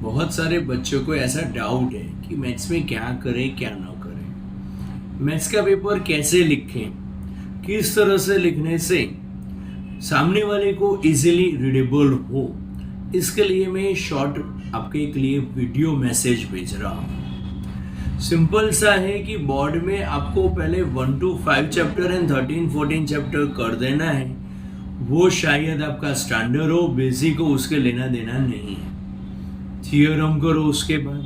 बहुत सारे बच्चों को ऐसा डाउट है कि मैथ्स में क्या करें क्या ना करें, मैथ्स का पेपर कैसे लिखें, किस तरह से लिखने से सामने वाले को इजीली रीडेबल हो। इसके लिए मैं शॉर्ट आपके लिए वीडियो मैसेज भेज रहा हूँ। सिंपल सा है कि बोर्ड में आपको पहले 1 to 5 चैप्टर एंड 13-14 चैप्टर कर देना है। वो शायद आपका स्टैंडर्ड हो, बेसिक हो, उसके लेना देना नहीं है। थियरम करो, उसके बाद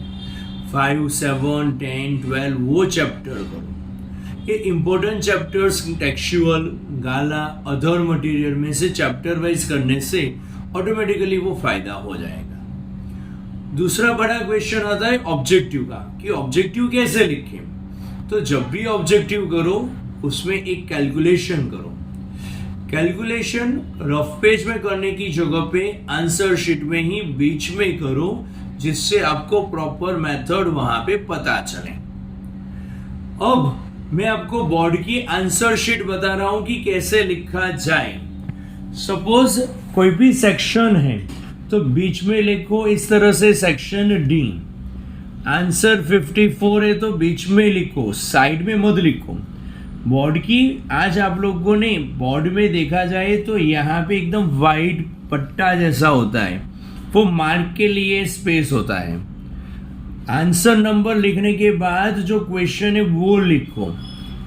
5, 7, 10, 12 वो चैप्टर करो। ये इंपॉर्टेंट चैप्टर्स टेक्सचुअल, गाला, अदर मटेरियल में से चैप्टर वाइज करने से ऑटोमेटिकली वो फायदा हो जाएगा। दूसरा बड़ा क्वेश्चन आता है ऑब्जेक्टिव का, कि ऑब्जेक्टिव कैसे लिखें। तो जब भी ऑब्जेक्टिव करो उसमें एक कैलकुलेशन करो। कैलकुलेशन रफ पेज में करने की जगह पे आंसर शीट में ही बीच में करो, जिससे आपको प्रॉपर मेथड वहां पे पता चले। अब मैं आपको बोर्ड की आंसर शीट बता रहा हूं कि कैसे लिखा जाए। सपोज कोई भी सेक्शन है तो बीच में लिखो इस तरह से सेक्शन डी। आंसर 54 है तो बीच में लिखो, साइड में मत लिखो। बोर्ड की आज आप लोगों ने बोर्ड में देखा जाए तो यहाँ पे एकदम वाइट पट्टा जैसा होता है, वो मार्क के लिए स्पेस होता है। आंसर नंबर लिखने के बाद जो क्वेश्चन है वो लिखो।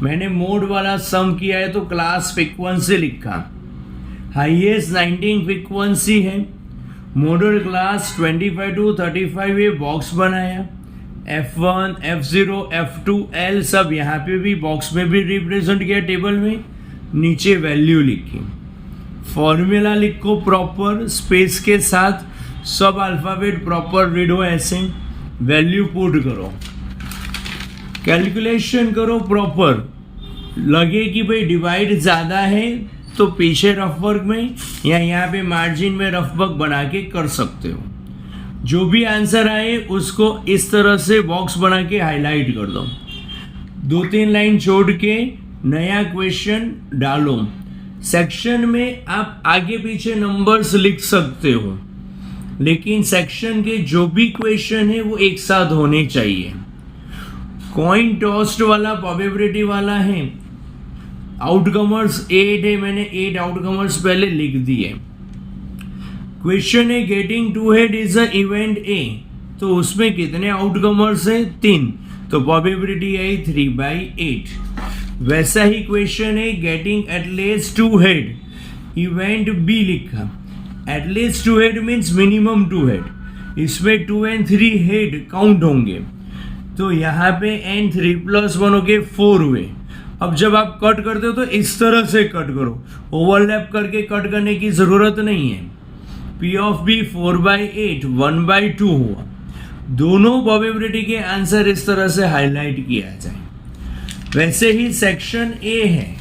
मैंने मोड वाला सम किया है तो क्लास फ्रीक्वेंसी लिखा, हाईएस्ट 19 फ्रीक्वेंसी है। मॉडल क्लास 25 to 35 ये बॉक्स बनाया। F1, F0, F2, L सब यहाँ पे भी बॉक्स में भी रिप्रेजेंट किया टेबल में। नीचे वैल्यू लिखी, फॉर्मूला लिखो प्रॉपर स्पेस के साथ, सब अल्फाबेट प्रॉपर रीड हो ऐसे। वैल्यू पुट करो, कैलकुलेशन करो प्रॉपर। लगे कि भाई डिवाइड ज़्यादा है तो पीछे रफ वर्क में या यहाँ पे मार्जिन में रफ वर्क बना के कर सकते हो। जो भी आंसर आए उसको इस तरह से बॉक्स बना के हाईलाइट कर दो। 2-3 लाइन छोड़ के नया क्वेश्चन डालो। सेक्शन में आप आगे पीछे नंबर्स लिख सकते हो, लेकिन सेक्शन के जो भी क्वेश्चन है वो एक साथ होने चाहिए। कॉइन टॉस्ट वाला प्रोबेबिलिटी वाला है। आउटकमर्स 8 है, मैंने 8 आउटकमर्स पहले लिख दिए। क्वेश्चन है getting to head is a event A, तो उसमें कितने आउटकमर्स हैं? 3, तो प्रोबेबिलिटी आई 3/8। वैसा ही क्वेश्चन है getting at least 2 head, event B लिखा। At least 2 head means minimum 2 head, इसमें 2 and 3 हेड काउंट होंगे, तो यहाँ पे n3 + 1 हो गए 4 हुए। अब जब आप कट करते हो तो इस तरह से कट करो, ओवरलैप करके कट करने की जरूरत नहीं है। P of B 4/8 1/2 हुआ। दोनों प्रोबेबिलिटी के आंसर इस तरह से हाईलाइट किया जाए। वैसे ही सेक्शन ए है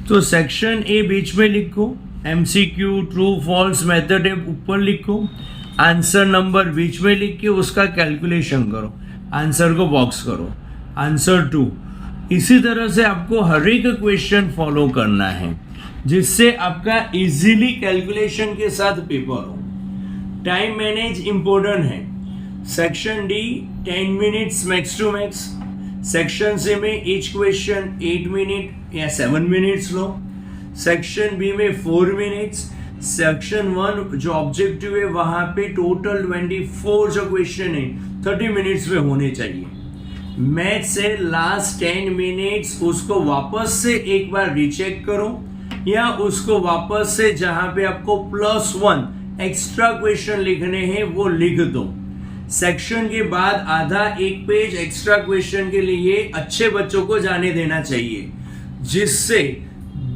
तो सेक्शन ए बीच में लिखो, MCQ ट्रू फॉल्स मेथड है ऊपर लिखो, आंसर नंबर बीच में लिख के उसका कैलकुलेशन करो, आंसर को बॉक्स करो, आंसर 2। इसी तरह से आपको हर एक क्वेश्चन फॉलो करना है, जिससे आपका इजीली कैलकुलेशन के साथ पेपर हो। टाइम मैनेज इंपॉर्टेंट है। Section D 10 minutes max to max. Section C में ईच क्वेश्चन 8 मिनट या 7 मिनट्स लो। सेक्शन बी में 4 मिनट्स। सेक्शन 1 जो ऑब्जेक्टिव है वहां पे टोटल 24 जो क्वेश्चन है 30 मिनट्स में होने चाहिए। मैथ से लास्ट 10 मिनट्स उसको वापस से एक बार रीचेक करो, या उसको वापस से जहां पे आपको +1 एक्स्ट्रा क्वेश्चन लिखने हैं वो लिख दो। सेक्शन के बाद आधा 1 पेज एक्स्ट्रा क्वेश्चन के लिए अच्छे बच्चों को जाने देना चाहिए, जिससे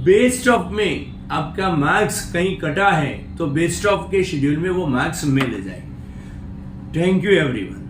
बेस्ट ऑफ में आपका मार्क्स कहीं कटा है तो बेस्ट ऑफ के शेड्यूल में वो मार्क्स मिल जाए। Thank you everyone.